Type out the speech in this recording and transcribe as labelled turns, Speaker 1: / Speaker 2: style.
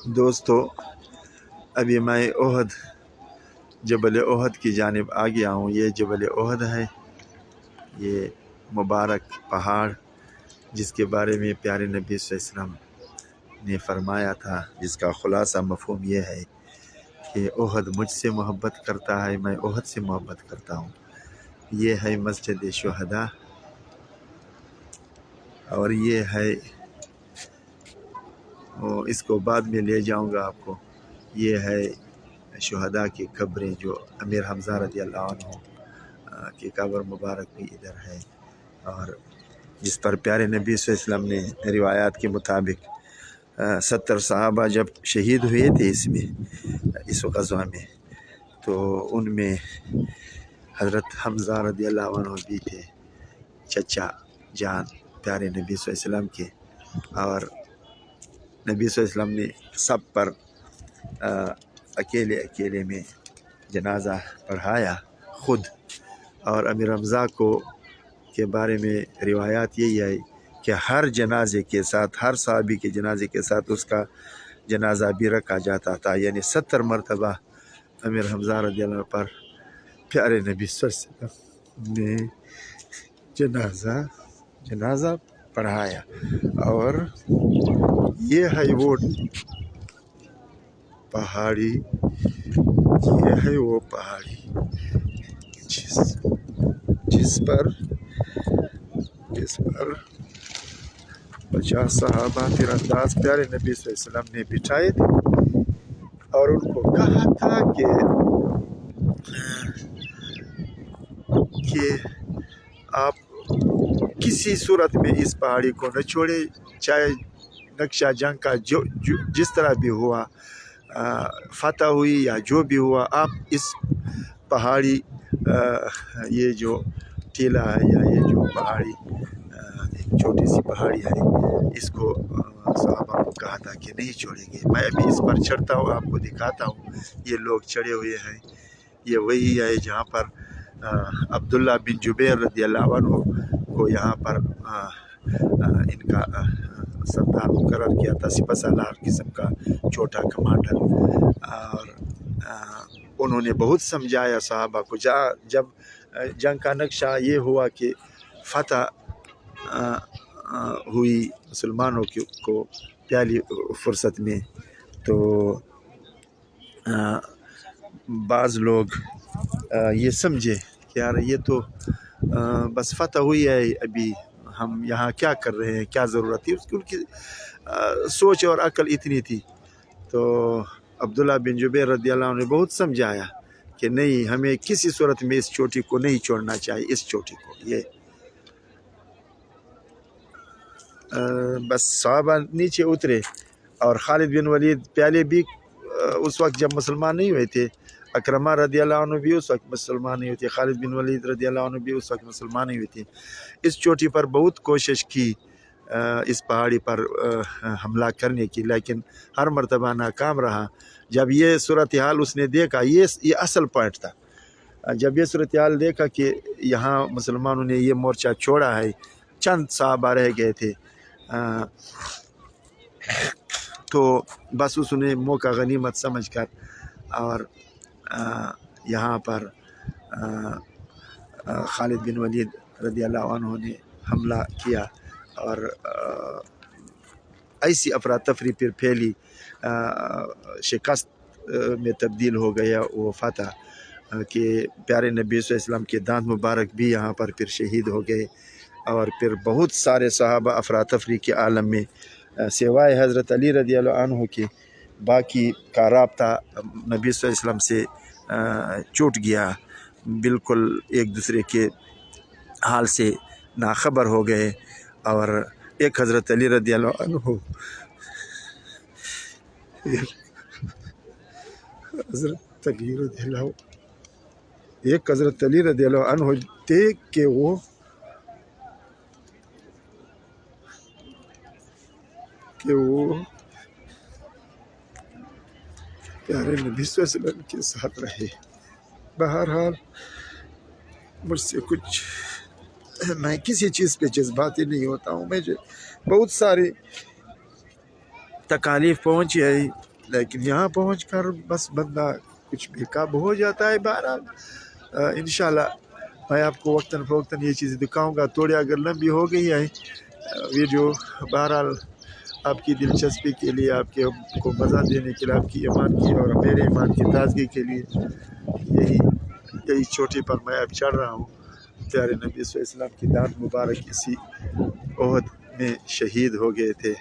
Speaker 1: دوستو، ابھی میں احد جبل احد کی جانب آ گیا ہوں۔ یہ جبل احد ہے، یہ مبارک پہاڑ جس کے بارے میں پیارے نبی صلی اللہ علیہ وسلم نے فرمایا تھا، جس کا خلاصہ مفہوم یہ ہے کہ احد مجھ سے محبت کرتا ہے، میں احد سے محبت کرتا ہوں۔ یہ ہے مسجد شہداء، اور یہ ہے اس کو بعد میں لے جاؤں گا آپ کو، یہ ہے شہداء کی قبریں جو امیر حمزہ رضی اللہ عنہ کی قبر مبارک بھی ادھر ہے، اور جس پر پیارے نبی صلی اللہ علیہ وسلم نے روایات کے مطابق 70 صحابہ جب شہید ہوئے تھے اس غزوہ میں، تو ان میں حضرت حمزہ رضی اللہ عنہ بھی تھے، چچا جان پیارے نبی صلی اللہ علیہ وسلم کے، اور نبی صلی اللہ علیہ وسلم نے سب پر اکیلے میں جنازہ پڑھایا خود، اور امیر حمزہ کے بارے میں روایات یہی ہے کہ ہر جنازے کے ساتھ، ہر صحابی کے جنازے کے ساتھ اس کا جنازہ بھی رکھا جاتا تھا، یعنی 70 مرتبہ امیر حمزہ رضی اللہ عنہ پر پیارے نبی صلی اللہ علیہ وسلم نے جنازہ پڑھایا۔ اور یہ ہے وہ پہاڑی، جس پر 50 صحابہ تیر انداز پیارے نبی صلی اللہ علیہ وسلم نے بٹھائے تھے، اور ان کو کہا تھا کہ آپ کسی صورت میں اس پہاڑی کو نہ چھوڑے، چاہے نقشہ جنگ کا جس طرح بھی ہوا، فتح ہوئی یا جو بھی ہوا، آپ اس پہاڑی یہ جو ٹیلہ ہے یا یہ جو پہاڑی ایک چھوٹی سی پہاڑی ہے، اس کو صحابہ کو کہا تھا کہ نہیں چھوڑیں گے۔ میں ابھی اس پر چڑھتا ہوں، آپ کو دکھاتا ہوں۔ یہ لوگ چڑھے ہوئے ہیں، یہ وہی ہے جہاں پر عبداللہ بن جبیر رضی اللہ عنہ کو یہاں پر ان کا سردار مقرر کیا تھا، سپہ سالار قسم کا چھوٹا کمانڈر، اور انہوں نے بہت سمجھایا صحابہ کو۔ جب جنگ کا نقشہ یہ ہوا کہ فتح ہوئی مسلمانوں کو پہلی فرصت میں، تو بعض لوگ یہ سمجھے کہ یار یہ تو بس فتح ہوئی ہے، ابھی ہم یہاں کیا کر رہے ہیں، کیا ضرورت تھی، ان کی سوچ اور عقل اتنی تھی۔ تو عبداللہ بن جبیر رضی اللہ عنہ نے بہت سمجھایا کہ نہیں، ہمیں کسی صورت میں اس چوٹی کو نہیں چھوڑنا چاہیے، اس چوٹی کو۔ یہ بس صحابہ نیچے اترے، اور خالد بن ولید پہلے بھی اس وقت جب مسلمان نہیں ہوئے تھے، اکرمہ رضی اللہ عنہ بھی اس وقت مسلمان نہیں ہوئے تھے، خالد بن ولید رضی اللہ عنہ بھی اس وقت مسلمان نہیں ہوئے تھے۔ اس چوٹی پر بہت کوشش کی اس پہاڑی پر حملہ کرنے کی، لیکن ہر مرتبہ ناکام رہا۔ جب یہ صورتحال اس نے دیکھا، یہ اصل پوائنٹ تھا، جب یہ صورتحال دیکھا کہ یہاں مسلمانوں نے یہ مورچہ چھوڑا ہے، چند صحابہ رہ گئے تھے، تو بس اس نے موقع غنیمت سمجھ کر اور یہاں پر خالد بن ولید رضی اللہ عنہ نے حملہ کیا، اور ایسی افراتفری پھر پھیلی، شکست میں تبدیل ہو گیا وہ فتح، کہ پیارے نبی صلی اللہ علیہ وسلم کے دانت مبارک بھی یہاں پر پھر شہید ہو گئے، اور پھر بہت سارے صحابہ افراتفری کے عالم میں، سوائے حضرت علی رضی اللہ عنہ کے، باقی کا رابطہ نبی صلی اللہ علیہ وسلم سے چھوٹ گیا، بالکل ایک دوسرے کے حال سے ناخبر ہو گئے۔ اور ایک حضرت علی رضی اللہ عنہ حضرت علی رضی اللہ عنہ دیکھ کے وہ پیارے نبی صلی اللہ علیہ وسلم کے ساتھ رہے۔ بہرحال مجھ سے میں کسی چیز پہ جذباتی نہیں ہوتا ہوں، مجھے بہت ساری تکالیف پہنچی ہے، لیکن یہاں پہنچ کر بس بندہ کچھ بھی قابو ہو جاتا ہے. بہرحال انشاءاللہ میں آپ کو وقتاً فوقتاً یہ چیزیں دکھاؤں گا. تھوڑی اگر لمبی ہو گئی ہے ویڈیو، بہرحال آپ کی دلچسپی کے لیے، آپ کے کو مزہ دینے کے لیے، آپ کی ایمان کی اور میرے ایمان کی تازگی کے لیے یہی چوٹی پر میں اب چڑھ رہا ہوں. پیارے نبی صلی اللہ علیہ وسلم کی دانت مبارک اسی احد میں شہید ہو گئے تھے.